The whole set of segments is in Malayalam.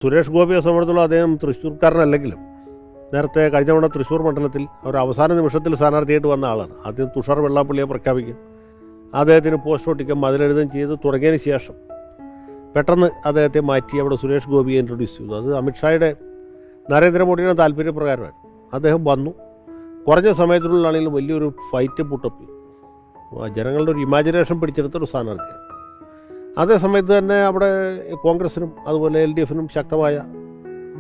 സുരേഷ് ഗോപിയെ സംബന്ധിച്ചുള്ള അദ്ദേഹം തൃശ്ശൂർക്കാരനല്ലെങ്കിലും നേരത്തെ കഴിഞ്ഞ തവണ തൃശ്ശൂർ മണ്ഡലത്തിൽ ഒരു അവസാന നിമിഷത്തിൽ സ്ഥാനാർത്ഥിയായിട്ട് വന്ന ആളാണ്. ആദ്യം തുഷാർ വെള്ളാപ്പള്ളിയെ പ്രഖ്യാപിക്കും, അദ്ദേഹത്തിന് പോസ്റ്റ് ഒട്ടിക്കും, അതിലെഴുതുകയും ചെയ്ത് തുടങ്ങിയതിന് ശേഷം പെട്ടെന്ന് അദ്ദേഹത്തെ മാറ്റി അവിടെ സുരേഷ് ഗോപിയെ ഇൻട്രൊഡ്യൂസ് ചെയ്തു. അത് അമിത്ഷായുടെ നരേന്ദ്രമോദിയുടെ താല്പര്യപ്രകാരമാണ്. അദ്ദേഹം വന്നു, കുറഞ്ഞ സമയത്തിനുള്ളിലാണെങ്കിലും വലിയൊരു ഫൈറ്റ് പുട്ടപ്പ് ചെയ്തു. ജനങ്ങളുടെ ഒരു ഇമാജിനേഷൻ പിടിച്ചെടുത്തൊരു സ്ഥാനാർത്ഥിയാണ്. അതേ സമയത്ത് തന്നെ അവിടെ കോൺഗ്രസിനും അതുപോലെ LDFനും ശക്തമായ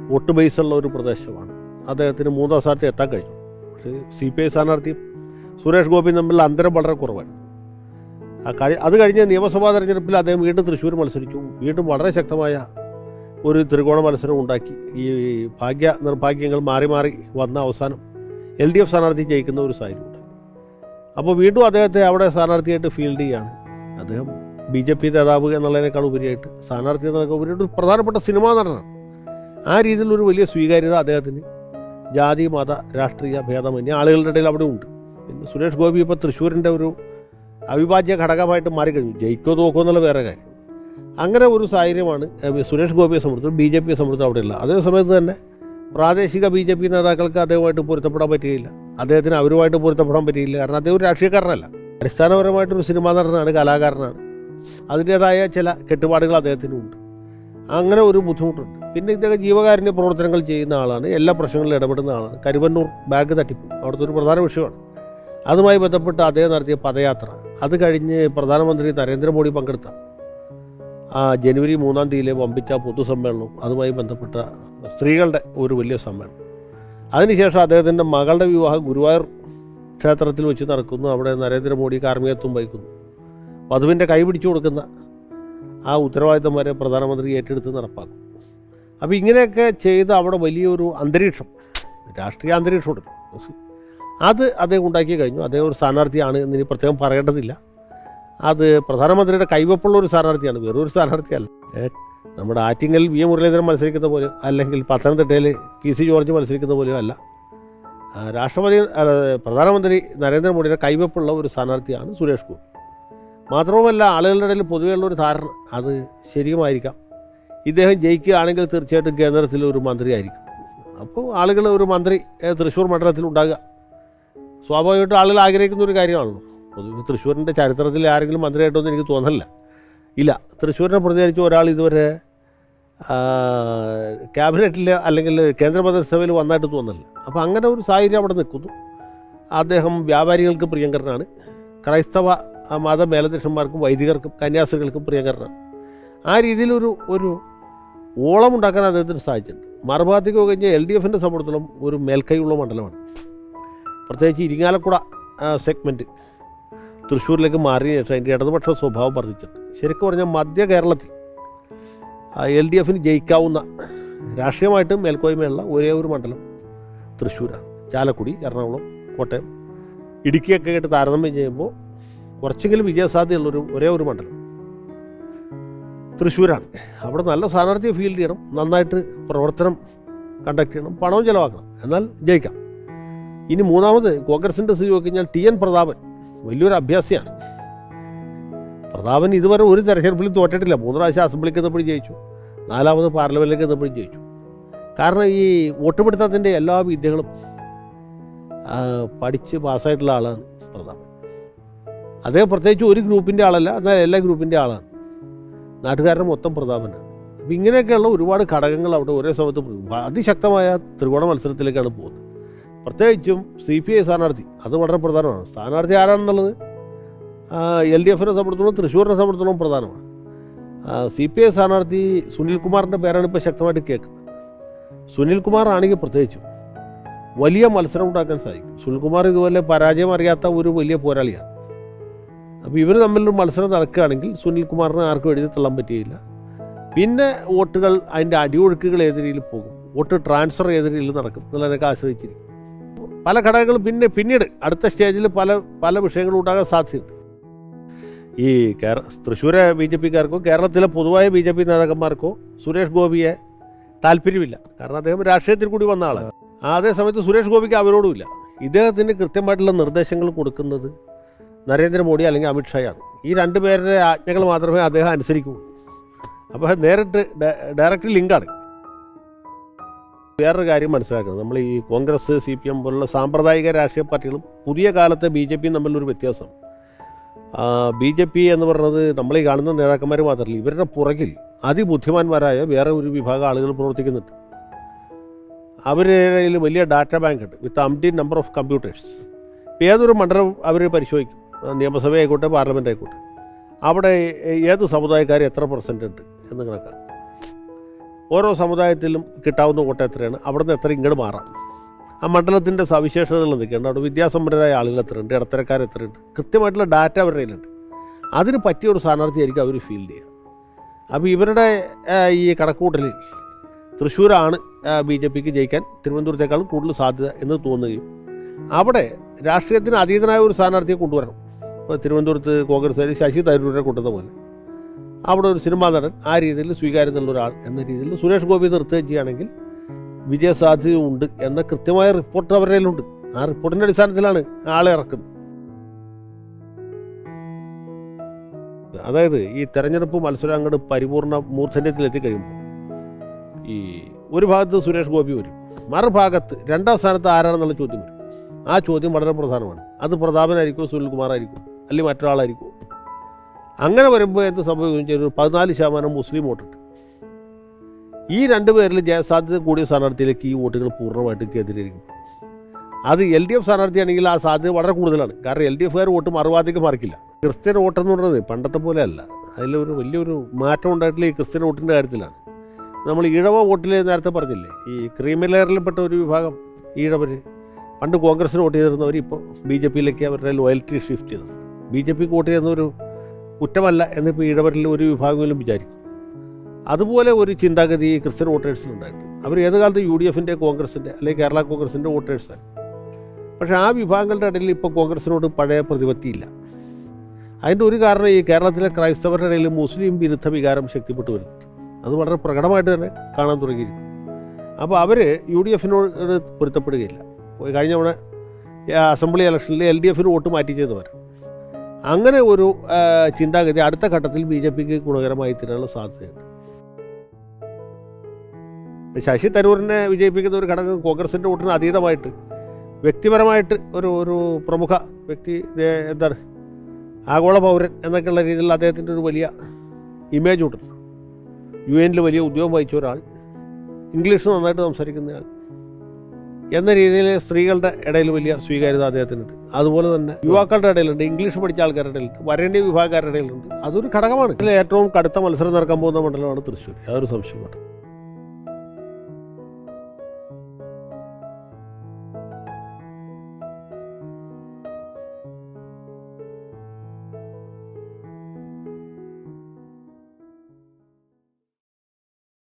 വോട്ട് ബേസുള്ള ഒരു പ്രദേശമാണ്. അദ്ദേഹത്തിന് മൂന്നാം സ്ഥാനത്ത് എത്താൻ കഴിഞ്ഞു. പക്ഷേ CPI സ്ഥാനാർത്ഥിയും സുരേഷ് ഗോപിയും തമ്മിലുള്ള അന്തരം വളരെ കുറവാണ്. അത് കഴിഞ്ഞ് നിയമസഭാ തെരഞ്ഞെടുപ്പിൽ അദ്ദേഹം വീണ്ടും തൃശ്ശൂർ മത്സരിച്ചു. വീണ്ടും വളരെ ശക്തമായ ഒരു ത്രികോണ മത്സരം ഉണ്ടാക്കി. ഈ നിർഭാഗ്യങ്ങൾ മാറി മാറി വന്ന അവസാനം LDF സ്ഥാനാർത്ഥി ജയിക്കുന്ന ഒരു സാഹചര്യം ഉണ്ടായി. അപ്പോൾ വീണ്ടും അദ്ദേഹത്തെ അവിടെ സ്ഥാനാർത്ഥിയായിട്ട് ഫീൽഡ് ചെയ്യുകയാണ്. അദ്ദേഹം BJP നേതാവ് എന്നുള്ളതിനേക്കാൾ ഉപരിയായിട്ട് സ്ഥാനാർത്ഥി എന്നതിനേക്കാൾ ഉപരിയായിട്ട് ഒരു പ്രധാനപ്പെട്ട സിനിമാ നടനാണ്. ആ രീതിയിലൊരു വലിയ സ്വീകാര്യത അദ്ദേഹത്തിന് ജാതി മത രാഷ്ട്രീയ ഭേദമന്യേ ആളുകളുടെ ഇടയിൽ അവിടെ ഉണ്ട്. പിന്നെ സുരേഷ് ഗോപി ഇപ്പോൾ തൃശ്ശൂരിൻ്റെ ഒരു അവിഭാജ്യ ഘടകമായിട്ട് മാറിക്കഴിഞ്ഞു. ജയിക്കോ തോക്കോ എന്നുള്ള വേറെ കാര്യം. അങ്ങനെ ഒരു സാഹചര്യമാണ് സുരേഷ് ഗോപിയെ സംബന്ധിച്ചും BJPയെ സംബന്ധിച്ചും അവിടെയുള്ള. അതേ സമയത്ത് തന്നെ പ്രാദേശിക BJP നേതാക്കൾക്ക് അദ്ദേഹമായിട്ട് പൊരുത്തപ്പെടാൻ പറ്റുകയില്ല. അദ്ദേഹത്തിന് അവരുമായിട്ട് പൊരുത്തപ്പെടാൻ പറ്റിയില്ല. കാരണം അദ്ദേഹം ഒരു രാഷ്ട്രീയക്കാരനല്ല, അടിസ്ഥാനപരമായിട്ടൊരു സിനിമാ നടനാണ്, കലാകാരനാണ്. അതിൻ്റേതായ ചില കെട്ടുപാടുകൾ അദ്ദേഹത്തിനുണ്ട്. അങ്ങനെ ഒരു ബുദ്ധിമുട്ടുണ്ട്. പിന്നെ ഇദ്ദേഹം ജീവകാരുണ്യ പ്രവർത്തനങ്ങൾ ചെയ്യുന്ന ആളാണ്, എല്ലാ പ്രശ്നങ്ങളിലും ഇടപെടുന്ന ആളാണ്. കരുവന്നൂർ ബാഗ് തട്ടിപ്പ് അവിടുത്തെ ഒരു പ്രധാന വിഷയമാണ്. അതുമായി ബന്ധപ്പെട്ട് അദ്ദേഹം നടത്തിയ പദയാത്ര, അത് കഴിഞ്ഞ് പ്രധാനമന്ത്രി നരേന്ദ്രമോദി പങ്കെടുത്ത ജനുവരി 3-ാം തീയതിയിലെ വമ്പിച്ച പൊതുസമ്മേളനവും അതുമായി ബന്ധപ്പെട്ട സ്ത്രീകളുടെ ഒരു വലിയ സമ്മേളനം. അതിനുശേഷം അദ്ദേഹത്തിൻ്റെ മകളുടെ വിവാഹം ഗുരുവായൂർ ക്ഷേത്രത്തിൽ വെച്ച് നടക്കുന്നു. അവിടെ നരേന്ദ്രമോദി കാർമ്മികത്വം വഹിക്കുന്നു. വധുവിൻ്റെ കൈ പിടിച്ചു കൊടുക്കുന്ന ആ ഉത്തരവാദിത്തം വരെ പ്രധാനമന്ത്രി ഏറ്റെടുത്ത് നടപ്പാക്കും. അപ്പോൾ ഇങ്ങനെയൊക്കെ ചെയ്ത് അവിടെ വലിയൊരു അന്തരീക്ഷം, രാഷ്ട്രീയ അന്തരീക്ഷമുണ്ട്, അത് അദ്ദേഹം ഉണ്ടാക്കി കഴിഞ്ഞു. അദ്ദേഹം ഒരു സ്ഥാനാർത്ഥിയാണ് എന്നിനി പ്രത്യേകം പറയേണ്ടതില്ല. അത് പ്രധാനമന്ത്രിയുടെ കൈവപ്പുള്ള ഒരു സ്ഥാനാർത്ഥിയാണ്, വേറൊരു സ്ഥാനാർത്ഥിയല്ല. നമ്മുടെ ആറ്റിങ്ങൽ V. മുരളീധരൻ മത്സരിക്കുന്ന പോലെയോ അല്ലെങ്കിൽ പത്തനംതിട്ടയിൽ PC ജോർജ് മത്സരിക്കുന്ന പോലെയോ അല്ല. പ്രധാനമന്ത്രി നരേന്ദ്രമോദിയുടെ കൈവപ്പുള്ള ഒരു സ്ഥാനാർത്ഥിയാണ് സുരേഷ് ഗോപി. മാത്രവുമല്ല, ആളുകളുടെ ഇടയിൽ പൊതുവെയുള്ളൊരു ധാരണ അത് ശരിയുമായിരിക്കാം, ഇദ്ദേഹം ജയിക്കുകയാണെങ്കിൽ തീർച്ചയായിട്ടും കേന്ദ്രത്തിൽ ഒരു മന്ത്രി ആയിരിക്കും. അപ്പോൾ ആളുകൾ ഒരു മന്ത്രി തൃശ്ശൂർ മണ്ഡലത്തിൽ ഉണ്ടാകുക സ്വാഭാവികമായിട്ടും ആളുകൾ ആഗ്രഹിക്കുന്ന ഒരു കാര്യമാണല്ലോ. പൊതുവെ തൃശ്ശൂരിൻ്റെ ചരിത്രത്തിൽ ആരെങ്കിലും മന്ത്രിയായിട്ടൊന്നും എനിക്ക് തോന്നലില്ല. ഇല്ല, തൃശ്ശൂരിനെ പ്രതിനിധീകരിച്ച് ഒരാൾ ഇതുവരെ ക്യാബിനറ്റിൽ അല്ലെങ്കിൽ കേന്ദ്രമന്ത്രിസഭയിൽ വന്നായിട്ട് തോന്നലില്ല. അപ്പോൾ അങ്ങനെ ഒരു സാഹചര്യം അവിടെ നിൽക്കുന്നു. അദ്ദേഹം വ്യാപാരികൾക്ക് പ്രിയങ്കരനാണ്, ക്രൈസ്തവ മത മേലധ്യക്ഷന്മാർക്കും വൈദികർക്കും കന്യാസ്ത്രീകൾക്കും പ്രിയങ്കരനാണ്. ആ രീതിയിലൊരു ഒരു ഓളമുണ്ടാക്കാൻ അദ്ദേഹത്തിന് സാധിച്ചിട്ടുണ്ട്. മറുഭാഗത്തേക്ക് കഴിഞ്ഞാൽ LDFൻ്റെ സംബന്ധിച്ചിടത്തോളം ഒരു മേൽക്കൈയുള്ള മണ്ഡലമാണ്. പ്രത്യേകിച്ച് ഇരിങ്ങാലക്കുട സെഗ്മെൻറ്റ് തൃശ്ശൂരിലേക്ക് മാറിയ ശേഷം അതിൻ്റെ ഇടതുപക്ഷ സ്വഭാവം വർദ്ധിച്ചിട്ടുണ്ട്. ശരിക്കും പറഞ്ഞാൽ മധ്യ കേരളത്തിൽ LDFന് ജയിക്കാവുന്ന രാഷ്ട്രീയമായിട്ടും മേൽക്കോയ്മയുള്ള ഒരേ ഒരു മണ്ഡലം തൃശ്ശൂരാണ്. ചാലക്കുടി, എറണാകുളം, കോട്ടയം, ഇടുക്കിയൊക്കെ ആയിട്ട് താരതമ്യം ചെയ്യുമ്പോൾ കുറച്ചെങ്കിലും വിജയസാധ്യതയുള്ളൊരു ഒരേ ഒരു മണ്ഡലം തൃശ്ശൂരാണ്. അവിടെ നല്ല സ്ഥാനാർത്ഥിയെ ഫീൽഡ് ചെയ്യണം, നന്നായിട്ട് പ്രവർത്തനം കണ്ടക്ട് ചെയ്യണം, പണവും ചിലവാക്കണം, എന്നാൽ ജയിക്കാം. ഇനി മൂന്നാമത് കോൺഗ്രസിൻ്റെ സ്ഥിതി നോക്കിക്കഴിഞ്ഞാൽ TN പ്രതാപൻ വലിയൊരു അഭ്യാസിയാണ്. പ്രതാപൻ ഇതുവരെ ഒരു തെരഞ്ഞെടുപ്പിലും തോറ്റിട്ടില്ല. 3 പ്രാവശ്യം അസംബ്ലിക്ക് എന്നപ്പോഴും ജയിച്ചു, 4ാമത് പാർലമെൻറ്റിലേക്ക് എന്നപ്പോഴും ജയിച്ചു. കാരണം ഈ വോട്ടുപിടുത്തത്തിൻ്റെ എല്ലാ വിദ്യകളും പഠിച്ച് പാസ്സായിട്ടുള്ള ആളാണ് പ്രതാപൻ. അദ്ദേഹം പ്രത്യേകിച്ച് ഒരു ഗ്രൂപ്പിൻ്റെ ആളല്ല, എന്നാൽ എല്ലാ ഗ്രൂപ്പിൻ്റെ ആളാണ്. നാട്ടുകാരുടെ മൊത്തം പ്രതാപനാണ്. അപ്പം ഇങ്ങനെയൊക്കെയുള്ള ഒരുപാട് ഘടകങ്ങൾ അവിടെ ഒരേ സമയത്ത് അതിശക്തമായ ത്രികോണ മത്സരത്തിലേക്കാണ് പോകുന്നത്. പ്രത്യേകിച്ചും CPI സ്ഥാനാർത്ഥി, അത് വളരെ പ്രധാനമാണ്. സ്ഥാനാർത്ഥി ആരാണെന്നുള്ളത് LDFനെ സംബന്ധിച്ചിടത്തോളം തൃശ്ശൂരിനെ സംബന്ധിച്ചിടത്തോളം പ്രധാനമാണ്. CPI സ്ഥാനാർത്ഥി സുനിൽകുമാറിൻ്റെ പേരാണ് ഇപ്പോൾ ശക്തമായിട്ട് കേൾക്കുന്നത്. സുനിൽകുമാർ ആണെങ്കിൽ പ്രത്യേകിച്ചും വലിയ മത്സരം ഉണ്ടാക്കാൻ സാധിക്കും. സുനിൽകുമാർ ഇതുപോലെ പരാജയം അറിയാത്ത ഒരു വലിയ പോരാളിയാണ്. അപ്പോൾ ഇവർ തമ്മിലൊരു മത്സരം നടക്കുകയാണെങ്കിൽ സുനിൽകുമാറിന് ആർക്കും എഴുതി തള്ളാൻ പറ്റുകയില്ല. പിന്നെ വോട്ടുകൾ അതിൻ്റെ അടിയൊഴുക്കുകൾ ഏത് രീതിയിൽ പോകും, വോട്ട് ട്രാൻസ്ഫർ ഏത് രീതിയിൽ നടക്കും എന്നുള്ളതൊക്കെ ആശ്രയിച്ചിരിക്കും. പല ഘടകങ്ങളും പിന്നീട് അടുത്ത സ്റ്റേജിൽ പല വിഷയങ്ങളും ഉണ്ടാകാൻ സാധ്യതയുണ്ട്. ഈ തൃശ്ശൂരെ BJPക്കാർക്കോ കേരളത്തിലെ പൊതുവായ BJP നേതാക്കന്മാർക്കോ സുരേഷ് ഗോപിയെ താല്പര്യമില്ല. കാരണം അദ്ദേഹം രാഷ്ട്രീയത്തിൽ കൂടി വന്ന ആളാണ്. അതേ സമയത്ത് സുരേഷ് ഗോപിക്ക് അവരോടുമില്ല. ഇദ്ദേഹത്തിന് കൃത്യമായിട്ടുള്ള നിർദ്ദേശങ്ങൾ കൊടുക്കുന്നത് നരേന്ദ്രമോദി അല്ലെങ്കിൽ അമിത്ഷായാണ്. ഈ 2 പേരുടെ ആജ്ഞകൾ മാത്രമേ അദ്ദേഹം അനുസരിക്കുകയുള്ളൂ. അപ്പോൾ നേരിട്ട് ഡയറക്റ്റ് ലിങ്കാണ്. വേറൊരു കാര്യം മനസ്സിലാക്കുന്നത്, നമ്മൾ ഈ കോൺഗ്രസ്, CPM പോലുള്ള സാമ്പ്രദായിക രാഷ്ട്രീയ പാർട്ടികളും പുതിയ കാലത്തെ BJP തമ്മിലൊരു വ്യത്യാസം. BJP എന്ന് പറയുന്നത് നമ്മൾ ഈ കാണുന്ന നേതാക്കന്മാർ മാത്രമല്ല, ഇവരുടെ പുറകിൽ അതിബുദ്ധിമാന്മാരായ വേറെ ഒരു വിഭാഗം ആളുകൾ പ്രവർത്തിക്കുന്നുണ്ട്. അവരിൽ വലിയ ഡാറ്റ ബാങ്ക് ഉണ്ട് വിത്ത് അംപ്റ്റീൻ നമ്പർ ഓഫ് കമ്പ്യൂട്ടേഴ്സ്. ഇപ്പോൾ ഏതൊരു മണ്ഡലം അവർ പരിശോധിക്കും, നിയമസഭ ആയിക്കോട്ടെ, പാർലമെൻ്റ് ആയിക്കോട്ടെ, അവിടെ ഏത് സമുദായക്കാർ എത്ര % ഉണ്ട് എന്ന് കണക്കാണ്. ഓരോ സമുദായത്തിലും കിട്ടാവുന്ന വോട്ട് എത്രയാണ്, അവിടെ നിന്ന് എത്ര ഇങ്ങോട്ട് മാറാം, ആ മണ്ഡലത്തിൻ്റെ സവിശേഷതകൾ എന്തൊക്കെയാണ്, അവിടെ വിദ്യാസമ്പന്നരായ ആളുകൾ എത്രയുണ്ട്, ഇടത്തരക്കാർ എത്രയുണ്ട്, കൃത്യമായിട്ടുള്ള ഡാറ്റ അവരുടെ കയ്യിലുണ്ട്. അതിന് പറ്റിയൊരു സ്ഥാനാർത്ഥിയായിരിക്കും അവർ ഫീൽഡ് ചെയ്യുക. അപ്പോൾ ഇവരുടെ ഈ കണക്കൂട്ടലിൽ തൃശ്ശൂരാണ് BJPക്ക് ജയിക്കാൻ തിരുവനന്തപുരത്തേക്കാളും കൂടുതൽ സാധ്യത എന്ന് തോന്നുകയും അവിടെ രാഷ്ട്രീയത്തിന് അതീതനായ ഒരു സ്ഥാനാർത്ഥിയെ കൊണ്ടുവരണം. ഇപ്പോൾ തിരുവനന്തപുരത്ത് കോൺഗ്രസ് ശശി തരൂരിനെ കൊണ്ടുവന്ന പോലെ അവിടെ ഒരു സിനിമാ നടൻ, ആ രീതിയിൽ സ്വീകാര്യതയുള്ള ഒരാൾ എന്ന രീതിയിൽ സുരേഷ് ഗോപി നിർത്തുകയും ചെയ്യുകയാണെങ്കിൽ വിജയസാധ്യതയുണ്ട് എന്ന കൃത്യമായ റിപ്പോർട്ട് അവരുടെ കയ്യിലുണ്ട്. ആ റിപ്പോർട്ടിൻ്റെ അടിസ്ഥാനത്തിലാണ് ആളെ ഇറക്കുന്നത്. അതായത് ഈ തെരഞ്ഞെടുപ്പ് മത്സരം അങ്ങോട്ട് പരിപൂർണ്ണ മൂർധന്യത്തിലെത്തിക്കഴിയുമ്പോൾ ഈ ഒരു ഭാഗത്ത് സുരേഷ് ഗോപി വരും, മറുഭാഗത്ത് രണ്ടാം സ്ഥാനത്ത് ആരാണെന്നുള്ള ചോദ്യം വരും. ആ ചോദ്യം വളരെ പ്രധാനമാണ്. അത് പ്രതാപനായിരിക്കുമോ, സുനിൽകുമാറായിരിക്കും, അല്ലെങ്കിൽ മറ്റൊരാളായിരിക്കും. അങ്ങനെ വരുമ്പോൾ എന്ത് സംഭവിക്കും, ഒരു 14% മുസ്ലിം വോട്ടുണ്ട്. ഈ രണ്ട് പേരിൽ ജയസാധ്യത കൂടിയ സ്ഥാനാർത്ഥിയിലേക്ക് ഈ വോട്ടുകൾ പൂർണ്ണമായിട്ട് കേന്ദ്രീകരിക്കും. അത് LDF സ്ഥാനാർത്ഥിയാണെങ്കിൽ ആ സാധ്യത വളരെ കൂടുതലാണ്. കാരണം LDFകാർ വോട്ട് മറുവാദിക്ക് മറിക്കില്ല. ക്രിസ്ത്യൻ വോട്ടെന്ന് പറയുന്നത് പണ്ടത്തെ പോലെ അല്ല. അതിലൊരു വലിയൊരു മാറ്റം ഉണ്ടായിട്ടില്ല ഈ ക്രിസ്ത്യൻ വോട്ടിൻ്റെ കാര്യത്തിലാണ്. നമ്മൾ ഈഴവ വോട്ടിൽ നേരത്തെ പറഞ്ഞില്ലേ, ഈ ക്രീമിലെയറിൽപ്പെട്ട ഒരു വിഭാഗം ഈഴവർ പണ്ട് കോൺഗ്രസ്സിന് വോട്ട് ചെയ്തിരുന്നവർ ഇപ്പോൾ BJPയിലേക്ക് അവരുടെ ലോയൽറ്റി ഷിഫ്റ്റ് ചെയ്തത്. BJPക്ക് വോട്ട് ചെയ്യുന്നൊരു കുറ്റമല്ല എന്നിപ്പോൾ ഈഴവരിൽ ഒരു വിഭാഗമെങ്കിലും വിചാരിക്കും. അതുപോലെ ഒരു ചിന്താഗതി ക്രിസ്ത്യൻ വോട്ടേഴ്സിനുണ്ടായിട്ട് അവർ ഏത് കാലത്ത് UDFൻ്റെ, കോൺഗ്രസിൻ്റെ അല്ലെങ്കിൽ കേരള കോൺഗ്രസിൻ്റെ വോട്ടേഴ്സാണ്. പക്ഷേ ആ വിഭാഗങ്ങളുടെ ഇടയിൽ ഇപ്പോൾ കോൺഗ്രസിനോട് പഴയ പ്രതിപത്തിയില്ല. അതിൻ്റെ ഒരു കാരണം ഈ കേരളത്തിലെ ക്രൈസ്തവരുടെ ഇടയിൽ മുസ്ലിം വിരുദ്ധ വികാരം ശക്തിപ്പെട്ടു വരുന്നുണ്ട്. അത് വളരെ പ്രകടമായിട്ട് തന്നെ കാണാൻ തുടങ്ങിയിരിക്കും. അപ്പോൾ അവർ UDFനോട് പൊരുത്തപ്പെടുകയില്ല. കഴിഞ്ഞ തവണ അസംബ്ലി ഇലക്ഷനിൽ LDFന് വോട്ട് മാറ്റി ചെയ്തവർ. അങ്ങനെ ഒരു ചിന്താഗതി അടുത്ത ഘട്ടത്തിൽ BJPക്ക് ഗുണകരമായി തീരാനുള്ള സാധ്യതയുണ്ട്. ശശി തരൂരിനെ വിജയിപ്പിക്കുന്ന ഒരു ഘടകം കോൺഗ്രസിൻ്റെ വോട്ടിന് അതീതമായിട്ട് വ്യക്തിപരമായിട്ട് ഒരു പ്രമുഖ വ്യക്തി, എന്താണ്, ആഗോള പൗരൻ എന്നൊക്കെയുള്ള രീതിയിൽ അദ്ദേഹത്തിൻ്റെ ഒരു വലിയ ഇമേജ് ഉണ്ട്. UN വലിയ ഉദ്യോഗം വഹിച്ച ഒരാൾ, ഇംഗ്ലീഷ് നന്നായിട്ട് സംസാരിക്കുന്നയാൾ എന്ന രീതിയിൽ സ്ത്രീകളുടെ ഇടയിൽ വലിയ സ്വീകാര്യത അദ്ദേഹത്തിനുണ്ട്. അതുപോലെ തന്നെ യുവാക്കളുടെ ഇടയിലുണ്ട്, ഇംഗ്ലീഷ് പഠിച്ച ആൾക്കാരുടെ ഇടയിലുണ്ട്, വരേണ്യ വിഭാഗക്കാരുടെ ഇടയിലുണ്ട്. അതൊരു ഘടകമാണ്. ഇതിൽ ഏറ്റവും കടുത്ത മത്സരം നടക്കാൻ പോകുന്ന മണ്ഡലമാണ് തൃശ്ശൂർ. യാതൊരു സംശയമാണ്.